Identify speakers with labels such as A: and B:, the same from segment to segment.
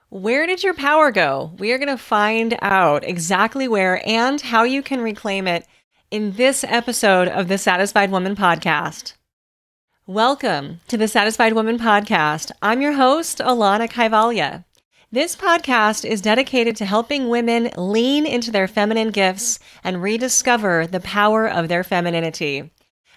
A: Where did your power go? We are going to find out exactly where and how you can reclaim it in this episode of the Satisfied Woman Podcast. Welcome to the Satisfied Woman Podcast. I'm your host, Alanna Kaivalya. This podcast is dedicated to helping women lean into their feminine gifts and rediscover the power of their femininity.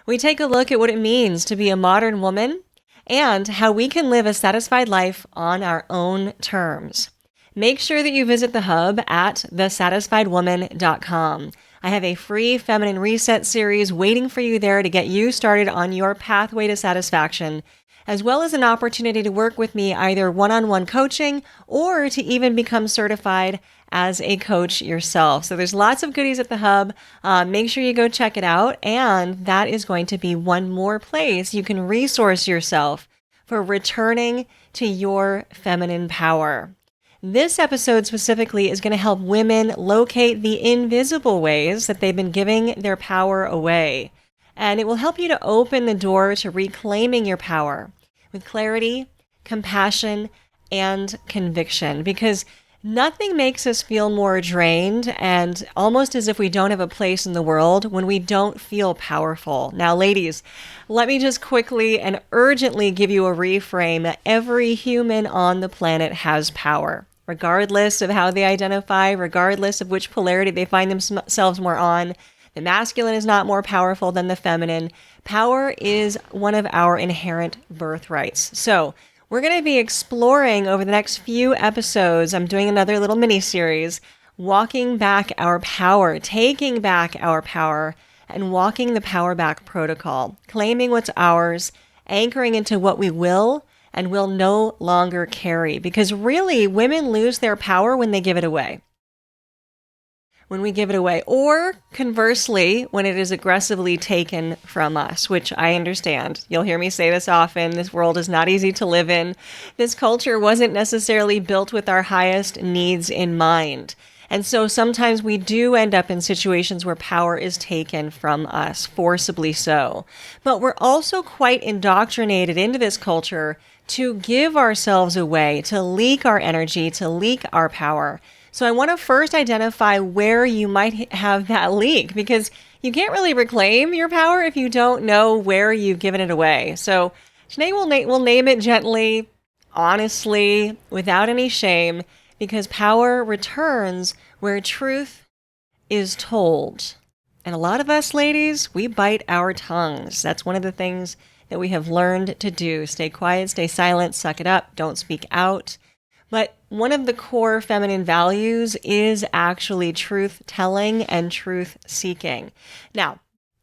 A: We take a look at what it means to be a modern woman and how we can live a satisfied life on our own terms. Make sure that you visit the hub at thesatisfiedwoman.com. I have a free feminine reset series waiting for you there to get you started on your pathway to satisfaction, as well as an opportunity to work with me either one-on-one coaching or to even become certified as a coach yourself. So there's lots of goodies at the hub. Make sure you go check it out. And that is going to be one more place you can resource yourself for returning to your feminine power. This episode specifically is going to help women locate the invisible ways that they've been giving their power away. And it will help you to open the door to reclaiming your power with clarity, compassion, and conviction, because nothing makes us feel more drained and almost as if we don't have a place in the world when we don't feel powerful. Now, ladies, let me just quickly and urgently give you a reframe that every human on the planet has power, regardless of how they identify, regardless of which polarity they find themselves more on. The masculine is not more powerful than the feminine. Power is one of our inherent birthrights. So we're going to be exploring over the next few episodes. I'm doing another little mini series, walking back our power, taking back our power, and walking the power back protocol, claiming what's ours, anchoring into what we will and will no longer carry. Because really, women lose their power when they give it away. When we give it away, or conversely, when it is aggressively taken from us, which I understand. You'll hear me say this often. This world is not easy to live in. This culture wasn't necessarily built with our highest needs in mind. And so sometimes we do end up in situations where power is taken from us, forcibly so. But we're also quite indoctrinated into this culture to give ourselves away, to leak our energy, to leak our power. So I want to first identify where you might have that leak, because you can't really reclaim your power if you don't know where you've given it away. So today we'll name it gently, honestly, without any shame, because power returns where truth is told. And a lot of us ladies, we bite our tongues. That's one of the things that we have learned to do. Stay quiet, stay silent, suck it up, don't speak out. But one of the core feminine values is actually truth-telling and truth-seeking. Now,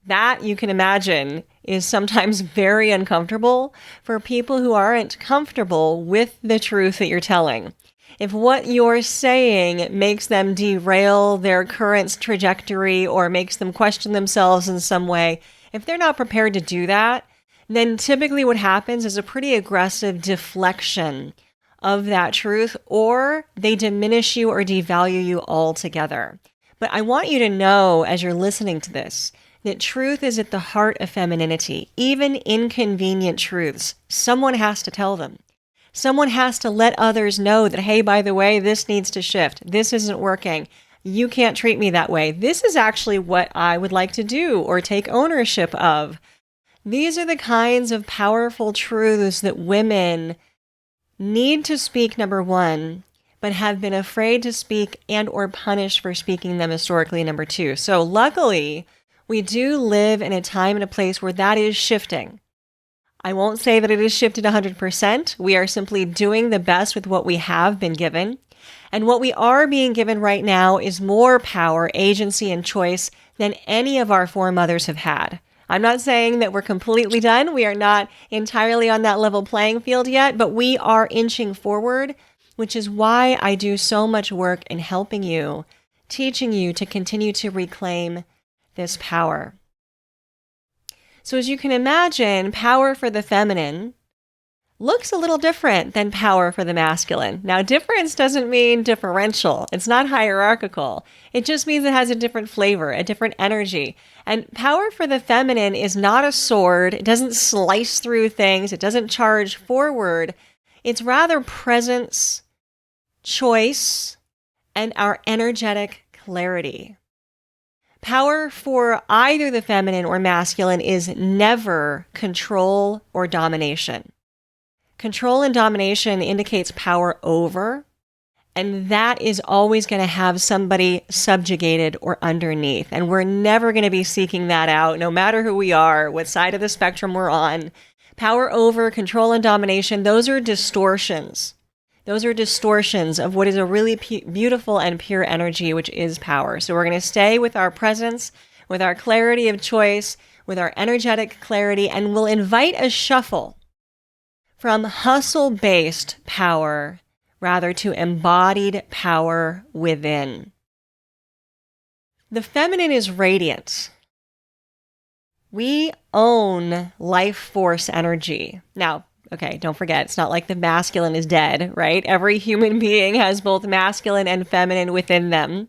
A: that you can imagine is sometimes very uncomfortable for people who aren't comfortable with the truth that you're telling. If what you're saying makes them derail their current trajectory or makes them question themselves in some way, if they're not prepared to do that, then typically what happens is a pretty aggressive deflection of that truth, or they diminish you or devalue you altogether. But I want you to know, as you're listening to this, that truth is at the heart of femininity. Even inconvenient truths, someone has to tell them. Someone has to let others know that, hey, by the way, this needs to shift. This isn't working. You can't treat me that way. This is actually what I would like to do or take ownership of. These are the kinds of powerful truths that women need to speak, number one, but have been afraid to speak and or punished for speaking them historically, number two. So luckily, we do live in a time and a place where that is shifting. I won't say that it is shifted 100%. We are simply doing the best with what we have been given. And what we are being given right now is more power, agency, and choice than any of our foremothers have had. I'm not saying that we're completely done. We are not entirely on that level playing field yet, but we are inching forward, which is why I do so much work in helping you, teaching you to continue to reclaim this power. So as you can imagine, power for the feminine looks a little different than power for the masculine. Now, difference doesn't mean differential. It's not hierarchical. It just means it has a different flavor, a different energy. And power for the feminine is not a sword. It doesn't slice through things. It doesn't charge forward. It's rather presence, choice, and our energetic clarity. Power for either the feminine or masculine is never control or domination. Control and domination indicates power over, and that is always going to have somebody subjugated or underneath. And we're never going to be seeking that out, no matter who we are, what side of the spectrum we're on. Power over, control, and domination, those are distortions. Those are distortions of what is a really beautiful and pure energy, which is power. So we're going to stay with our presence, with our clarity of choice, with our energetic clarity, and we'll invite a shuffle from hustle-based power rather to embodied power within. The feminine is radiant. We own life force energy. Now, okay, don't forget, it's not like the masculine is dead, right? Every human being has both masculine and feminine within them.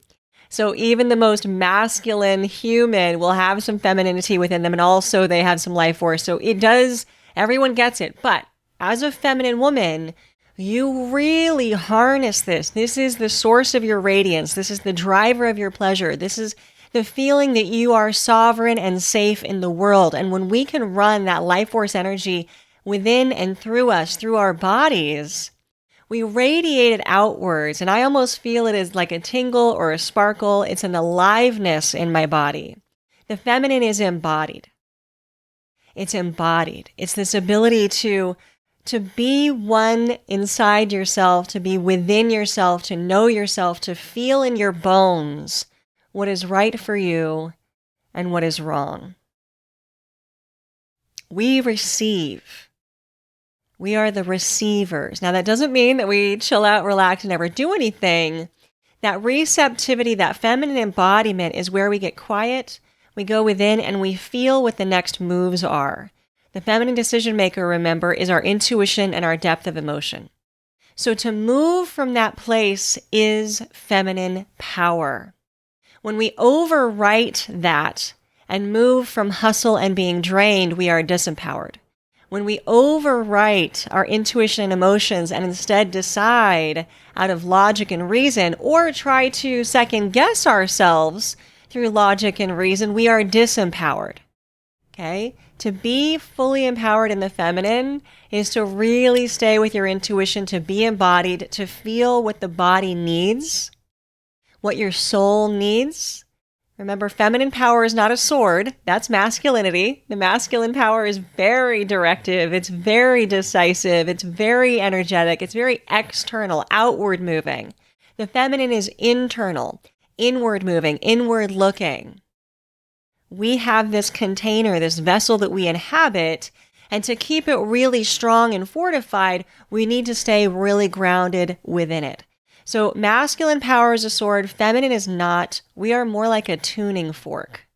A: So even the most masculine human will have some femininity within them, and also they have some life force. So it does, everyone gets it. But as a feminine woman, you really harness this. This is the source of your radiance. This is the driver of your pleasure. This is the feeling that you are sovereign and safe in the world. And when we can run that life force energy within and through us, through our bodies, we radiate it outwards. And I almost feel it as like a tingle or a sparkle. It's an aliveness in my body. The feminine is embodied. It's embodied. It's this ability to be one inside yourself, to be within yourself, to know yourself, to feel in your bones what is right for you and what is wrong. We receive. We are the receivers. Now, that doesn't mean that we chill out, relax, and never do anything. That receptivity, that feminine embodiment is where we get quiet, we go within, and we feel what the next moves are. The feminine decision maker, remember, is our intuition and our depth of emotion. So to move from that place is feminine power. When we overwrite that and move from hustle and being drained, we are disempowered. When we overwrite our intuition and emotions and instead decide out of logic and reason, or try to second guess ourselves through logic and reason, we are disempowered. Okay? To be fully empowered in the feminine is to really stay with your intuition, to be embodied, to feel what the body needs, what your soul needs. Remember, feminine power is not a sword. That's masculinity. The masculine power is very directive. It's very decisive. It's very energetic. It's very external, outward moving. The feminine is internal, inward moving, inward looking. We have this container, this vessel that we inhabit, and to keep it really strong and fortified, we need to stay really grounded within it. So masculine power is a sword, feminine is not. We are more like a tuning fork.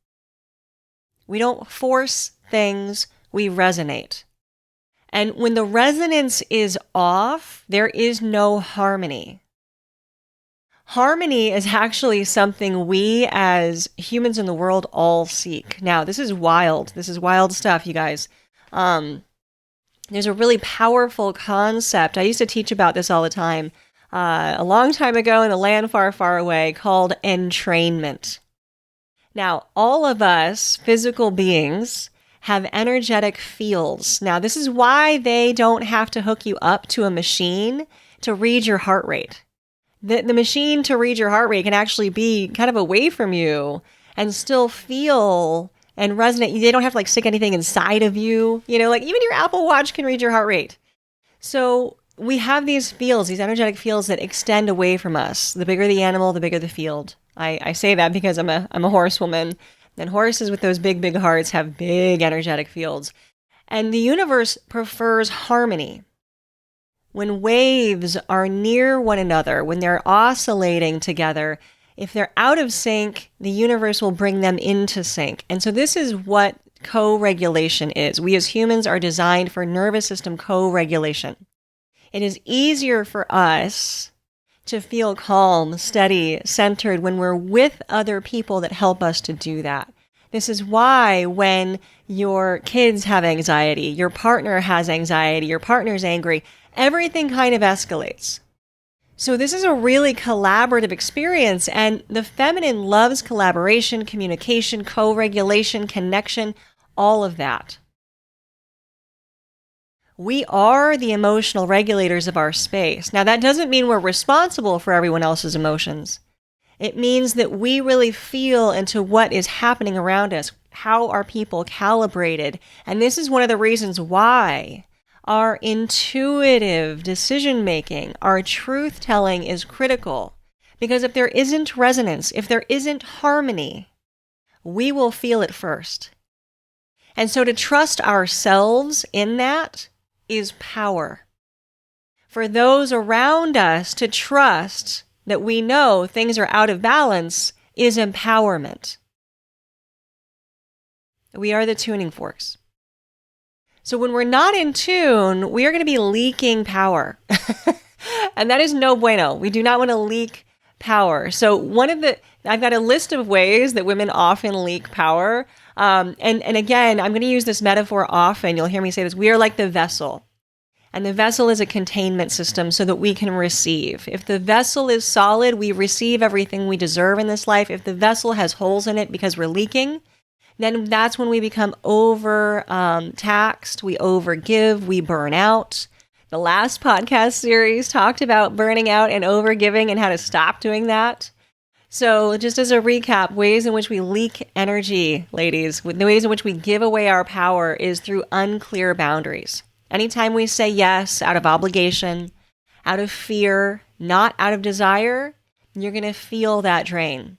A: We don't force things, we resonate. And when the resonance is off, there is no harmony. Harmony is actually something we as humans in the world all seek. Now, this is wild. This is wild stuff, you guys. There's a really powerful concept. I used to teach about this all the time. A long time ago in a land far, far away, called entrainment. Now, all of us physical beings have energetic fields. Now, this is why they don't have to hook you up to a machine to read your heart rate. The machine to read your heart rate can actually be kind of away from you and still feel and resonate. They don't have to like stick anything inside of you. You know, like even your Apple Watch can read your heart rate. So we have these fields, these energetic fields that extend away from us. The bigger the animal, the bigger the field. I say that because I'm a horsewoman, and horses with those big, big hearts have big energetic fields. And the universe prefers harmony. When waves are near one another, when they're oscillating together, if they're out of sync, the universe will bring them into sync. And so this is what co-regulation is. We as humans are designed for nervous system co-regulation. It is easier for us to feel calm, steady, centered when we're with other people that help us to do that. This is why when your kids have anxiety, your partner has anxiety, your partner's angry, everything kind of escalates. So this is a really collaborative experience, and the feminine loves collaboration, communication, co-regulation, connection, all of that. We are the emotional regulators of our space. Now, that doesn't mean we're responsible for everyone else's emotions. It means that we really feel into what is happening around us. How are people calibrated? And this is one of the reasons why our intuitive decision making, our truth telling is critical. Because if there isn't resonance, if there isn't harmony, we will feel it first. And so to trust ourselves in that is power. For those around us to trust that we know things are out of balance is empowerment. We are the tuning forks. So when we're not in tune, we are going to be leaking power. And that is no bueno. We do not want to leak power. So I've got a list of ways that women often leak power. And again, I'm going to use this metaphor often. You'll hear me say this. We are like the vessel. And the vessel is a containment system so that we can receive. If the vessel is solid, we receive everything we deserve in this life. If the vessel has holes in it because we're leaking, then that's when we become taxed, we overgive, we burn out. The last podcast series talked about burning out and overgiving and how to stop doing that. So just as a recap, ways in which we leak energy, ladies, the ways in which we give away our power is through unclear boundaries. Anytime we say yes out of obligation, out of fear, not out of desire, you're going to feel that drain.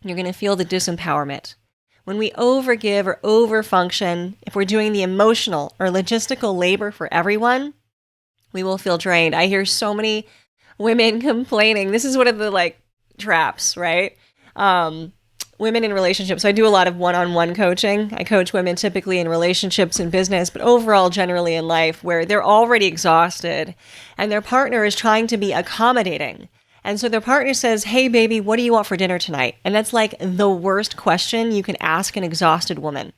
A: You're going to feel the disempowerment. When we overgive or overfunction, if we're doing the emotional or logistical labor for everyone, we will feel drained. I hear so many women complaining. This is one of the traps, right? Women in relationships. So I do a lot of one-on-one coaching. I coach women typically in relationships and business, but overall generally in life where they're already exhausted and their partner is trying to be accommodating. And so their partner says, "Hey baby, what do you want for dinner tonight?" And that's like the worst question you can ask an exhausted woman.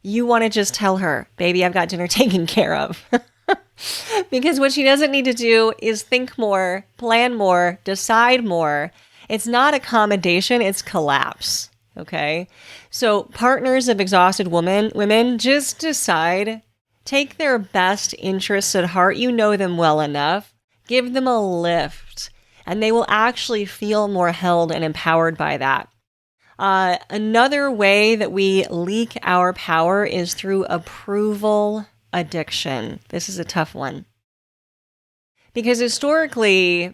A: You want to just tell her, "Baby, I've got dinner taken care of." Because what she doesn't need to do is think more, plan more, decide more. It's not accommodation, it's collapse, okay? So partners of exhausted women just decide, take their best interests at heart. You know them well enough. Give them a lift, and they will actually feel more held and empowered by that. Another way that we leak our power is through approval addiction. This is a tough one. Because historically,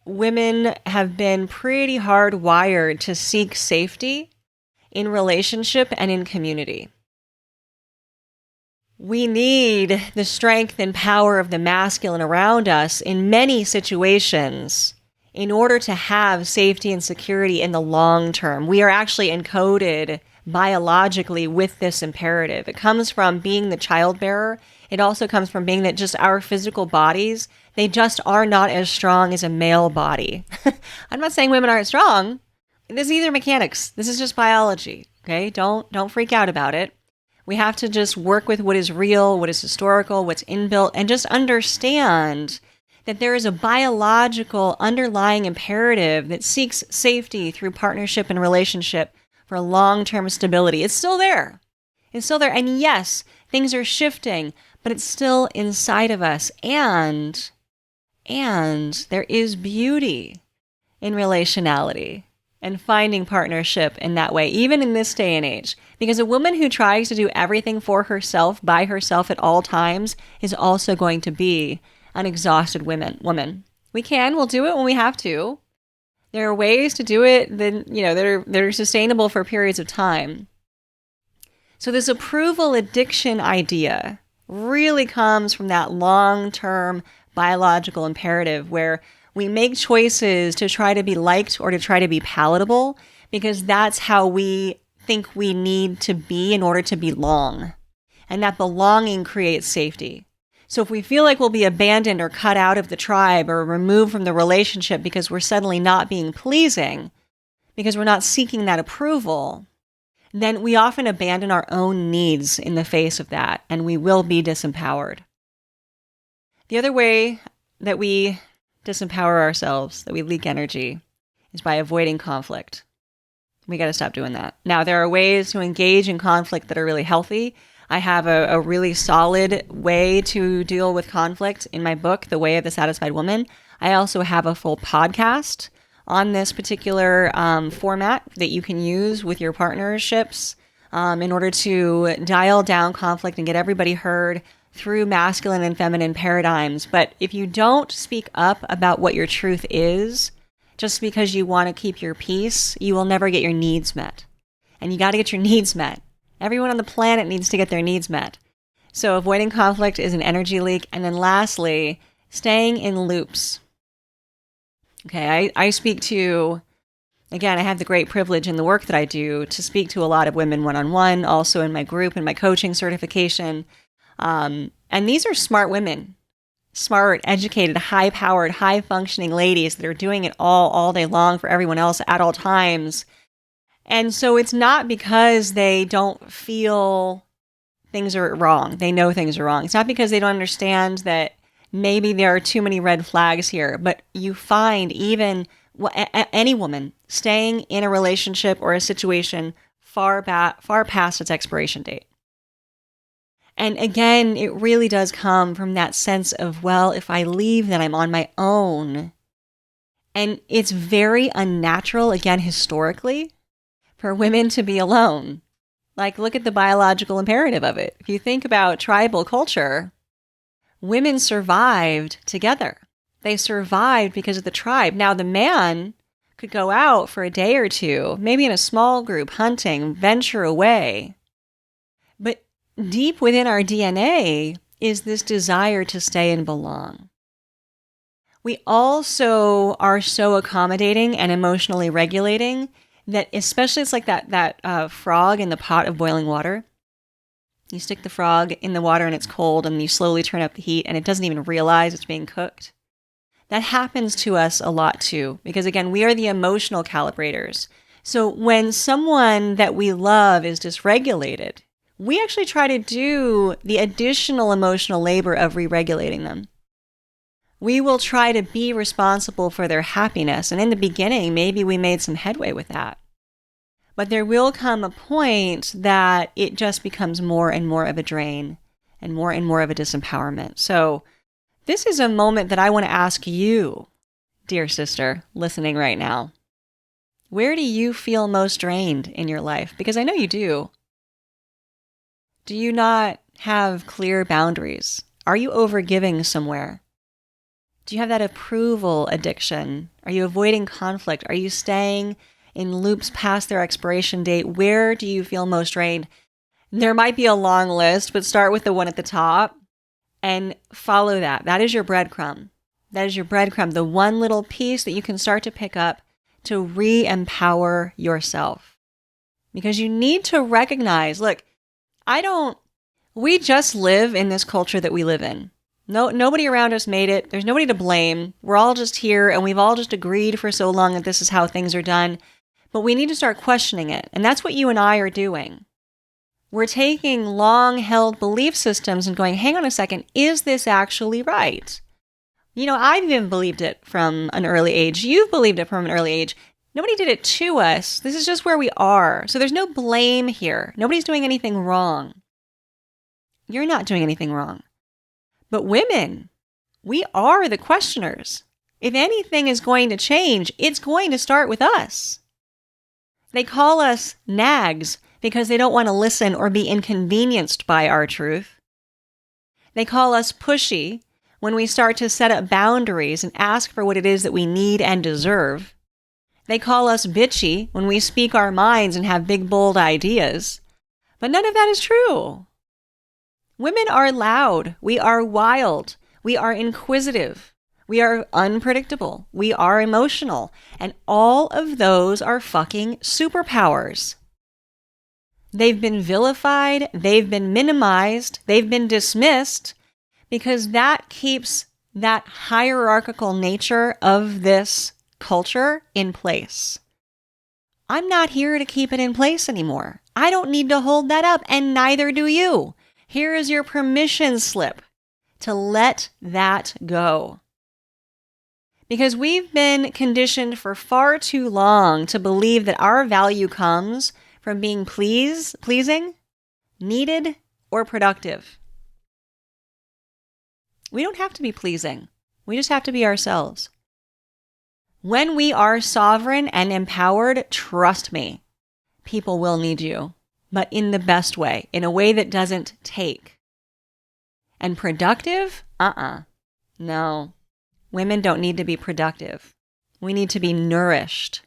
A: women have been pretty hardwired to seek safety in relationship and in community. We need the strength and power of the masculine around us in many situations in order to have safety and security in the long term. We are actually encoded biologically with this imperative. It comes from being the child bearer. It also comes from being that just our physical bodies, they just are not as strong as a male body. I'm not saying women aren't strong. This is either mechanics. This is just biology. Okay? Don't freak out about it. We have to just work with what is real, what is historical, what's inbuilt, and just understand that there is a biological underlying imperative that seeks safety through partnership and relationship for long-term stability. It's still there. It's still there. And yes, things are shifting, but it's still inside of us. And there is beauty in relationality and finding partnership in that way, even in this day and age. Because a woman who tries to do everything for herself, by herself at all times, is also going to be an exhausted woman. We'll do it when we have to. There are ways to do it that are sustainable for periods of time. So this approval addiction idea really comes from that long-term biological imperative where we make choices to try to be liked or to try to be palatable because that's how we think we need to be in order to belong. And that belonging creates safety. So if we feel like we'll be abandoned or cut out of the tribe or removed from the relationship because we're suddenly not being pleasing, because we're not seeking that approval, then we often abandon our own needs in the face of that, and we will be disempowered. The other way that we disempower ourselves, that we leak energy, is by avoiding conflict. We got to stop doing that. Now, there are ways to engage in conflict that are really healthy. I have a really solid way to deal with conflict in my book, The Way of the Satisfied Woman. I also have a full podcast on this particular format that you can use with your partnerships in order to dial down conflict and get everybody heard through masculine and feminine paradigms. But if you don't speak up about what your truth is, just because you want to keep your peace, you will never get your needs met. And you got to get your needs met. Everyone on the planet needs to get their needs met. So avoiding conflict is an energy leak. And then lastly, staying in loops. Okay, I speak to, again, I have the great privilege in the work that I do to speak to a lot of women one-on-one, also in my group and my coaching certification. And these are smart women. Smart, educated, high-powered, high-functioning ladies that are doing it all day long for everyone else at all times. And so it's not because they don't feel things are wrong. They know things are wrong. It's not because they don't understand that maybe there are too many red flags here. But you find even any woman staying in a relationship or a situation far past its expiration date. And again, it really does come from that sense of, well, if I leave, then I'm on my own. And it's very unnatural, again, historically, for women to be alone. Like, look at the biological imperative of it. If you think about tribal culture, women survived together. They survived because of the tribe. Now, the man could go out for a day or two, maybe in a small group, hunting, venture away. But deep within our DNA is this desire to stay and belong. We also are so accommodating and emotionally regulating that, especially it's like that frog in the pot of boiling water. You stick the frog in the water and it's cold and you slowly turn up the heat and it doesn't even realize it's being cooked. That happens to us a lot too, because again, we are the emotional calibrators. So when someone that we love is dysregulated, we actually try to do the additional emotional labor of re-regulating them. We will try to be responsible for their happiness. And in the beginning, maybe we made some headway with that. But there will come a point that it just becomes more and more of a drain and more of a disempowerment. So this is a moment that I want to ask you, dear sister, listening right now. Where do you feel most drained in your life? Because I know you do. Do you not have clear boundaries? Are you overgiving somewhere? Do you have that approval addiction? Are you avoiding conflict? Are you staying in loops past their expiration date? Where do you feel most drained? There might be a long list, but start with the one at the top and follow that. That is your breadcrumb. That is your breadcrumb, the one little piece that you can start to pick up to re-empower yourself. Because you need to recognize, look, we just live in this culture that we live in. Nobody around us made it. There's nobody to blame. We're all just here and we've all just agreed for so long that this is how things are done. But we need to start questioning it. And that's what you and I are doing. We're taking long-held belief systems and going, hang on a second, is this actually right? I've even believed it from an early age. You've believed it from an early age. Nobody did it to us. This is just where we are. So there's no blame here. Nobody's doing anything wrong. You're not doing anything wrong. But women, we are the questioners. If anything is going to change, it's going to start with us. They call us nags because they don't want to listen or be inconvenienced by our truth. They call us pushy when we start to set up boundaries and ask for what it is that we need and deserve. They call us bitchy when we speak our minds and have big, bold ideas. But none of that is true. Women are loud. We are wild. We are inquisitive. We are unpredictable. We are emotional. And all of those are fucking superpowers. They've been vilified. They've been minimized. They've been dismissed because that keeps that hierarchical nature of this culture in place. I'm not here to keep it in place anymore. I don't need to hold that up, and neither do you. Here is your permission slip to let that go. Because we've been conditioned for far too long to believe that our value comes from being pleasing, needed, or productive. We don't have to be pleasing. We just have to be ourselves. When we are sovereign and empowered, trust me, people will need you, but in the best way, in a way that doesn't take. And productive? No. Women don't need to be productive. We need to be nourished.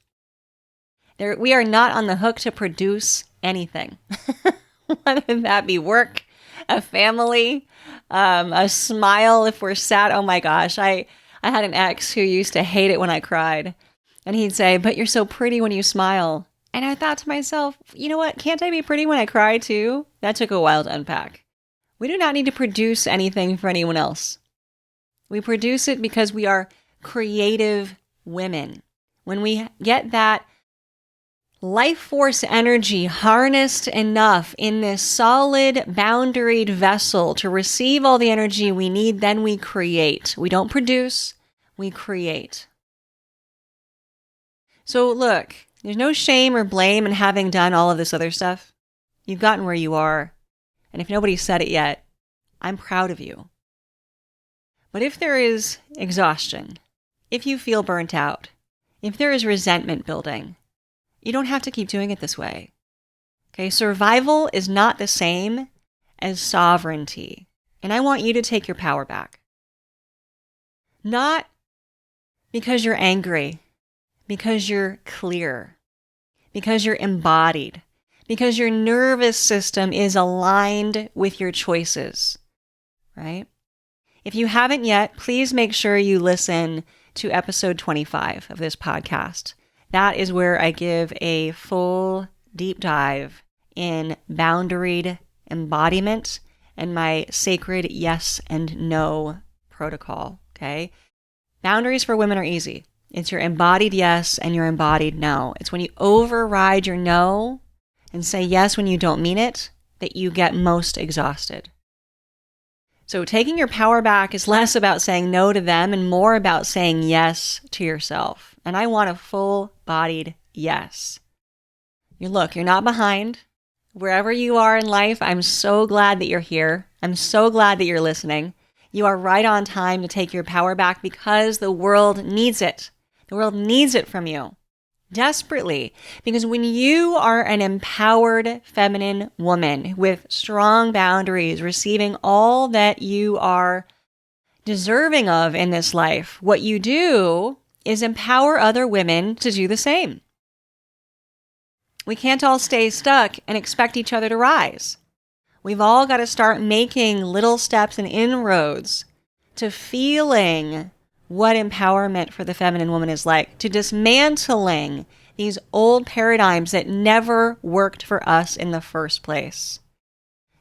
A: We are not on the hook to produce anything. Whether that be work, a family, a smile if we're sad. Oh my gosh, I had an ex who used to hate it when I cried. And he'd say, but you're so pretty when you smile. And I thought to myself, you know what? Can't I be pretty when I cry too? That took a while to unpack. We do not need to produce anything for anyone else. We produce it because we are creative women. When we get that life force energy harnessed enough in this solid, boundaried vessel to receive all the energy we need, then we create. We don't produce, we create. So look, there's no shame or blame in having done all of this other stuff. You've gotten where you are. And if nobody said it yet, I'm proud of you. But if there is exhaustion, if you feel burnt out, if there is resentment building, you don't have to keep doing it this way. Okay, survival is not the same as sovereignty. And I want you to take your power back. Not because you're angry, because you're clear, because you're embodied, because your nervous system is aligned with your choices, right? If you haven't yet, please make sure you listen to episode 25 of this podcast. That is where I give a full deep dive in boundaried embodiment and my sacred yes and no protocol, okay? Boundaries for women are easy. It's your embodied yes and your embodied no. It's when you override your no and say yes when you don't mean it that you get most exhausted. So taking your power back is less about saying no to them and more about saying yes to yourself. And I want a full-bodied yes. You're not behind. Wherever you are in life, I'm so glad that you're here. I'm so glad that you're listening. You are right on time to take your power back because the world needs it. The world needs it from you. Desperately. Because when you are an empowered feminine woman with strong boundaries, receiving all that you are deserving of in this life, what you do is empower other women to do the same. We can't all stay stuck and expect each other to rise. We've all got to start making little steps and inroads to feeling what empowerment for the feminine woman is like, to dismantling these old paradigms that never worked for us in the first place.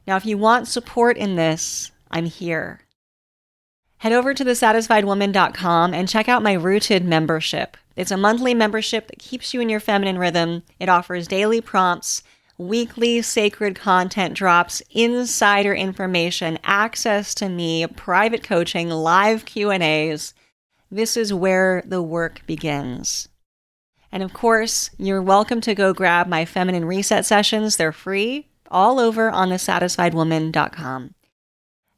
A: Now, if you want support in this, I'm here. Head over to thesatisfiedwoman.com and check out my Rooted membership. It's a monthly membership that keeps you in your feminine rhythm. It offers daily prompts, weekly sacred content drops, insider information, access to me, private coaching, live Q&As. This is where the work begins. And of course, you're welcome to go grab my feminine reset sessions. They're free, all over on thesatisfiedwoman.com.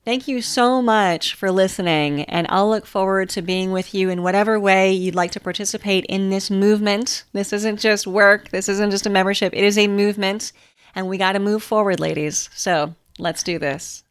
A: Thank you so much for listening, and I'll look forward to being with you in whatever way you'd like to participate in this movement. This isn't just work. This isn't just a membership. It is a movement, and we got to move forward, ladies. So let's do this.